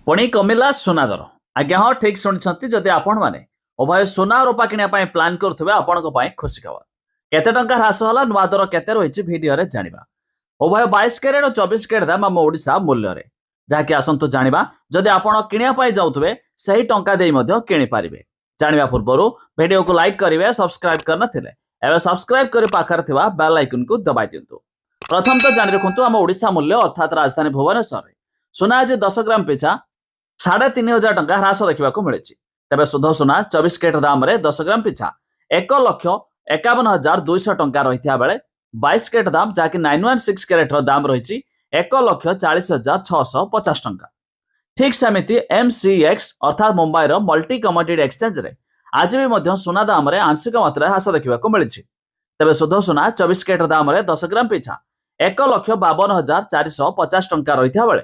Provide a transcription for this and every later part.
पुणी कमिला सुना दर। आज्ञा हाँ ठीक शुणी जदि आपण मैंने उभय सुना और रूपा किना प्लान करुवे आपण खुशी खबर केते टंका ह्रास होला नुआ दर केते रही भिडियो रे जानिबा। उभय 22 कैरेट और 24 कैरेट दाम आम ओडिशा मूल्य रे जहाँकि आसंतु जानिबा जदि आपण किनिया जाउथबे सही टंका देई मध्य किनि पारिबे। जानिबा पूर्वरु वीडियो को लाइक करिवे सब्सक्राइब करना थिले एबे सब्सक्राइब करि पाखर थिबा बेल आइकन को दबाइ दियंतु। प्रथम तो जानि रखंतु आम ओडिशा मूल्य अर्थात राजधानी भुवनेश्वर रे सुना आज 10 ग्राम पिछा 3500 टंका ह्रास देखा मिली। तेज शुद्ध सुना 24 कैरेट दाम 10 ग्राम पिछा 1,51,200 टंका रही बेले 22 कैरेट दाम जहाँकि 916 कैरेट दाम रही 1,40,650 टंका। ठीक सेमती MCX अर्थात मुंबई मल्टी कमोडिटी एक्सचेंज रे आज भी सुना दाम आंशिक मात्रा ह्रास देखा मिली। तेज शुद्ध सुना 24 कैरेट दाम 10 ग्राम पिछा 1,52,450 टंका रही बेले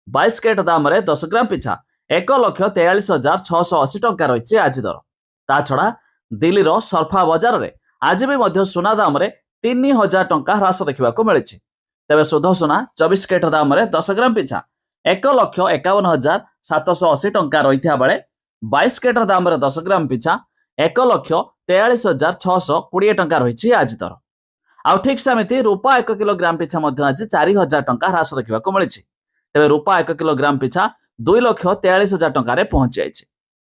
22 कैरेट दाम 10 ग्राम पिछा 1,43,680 टंका रही आज दर। ता छड़ा दिल्ली सरफा बजार में आज भी सुना दाम 3,000 टंका ह्रास देखा मिली। तेज शुद्ध सुना 24 कैरेट दाम 10 ग्राम पिछा 1,51,780 टंका रही बेले 22 कैरेट दाम 10 ग्राम पिछा 1,43,620 टंका रही आज दर। आउ ठीक सेमती रूपा 1 किलोग्राम पिछा आज 4,000 टंका ह्रास देखा मिली। तेज रूपा 1 किलोग्राम पिछा 2,43,000 टंका पहुंची जाइए।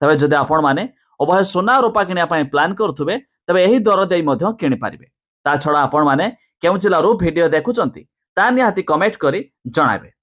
तेज जदि आपण मैंने उभय सुना रूपा किनिया प्लान करुवे तेज यही दर दे किनि पारिबे। ता छड़ा आपण मैंने केउ जिल्लारू वीडियो देखुचंती ता निहाती कमेंट करी जणाबे।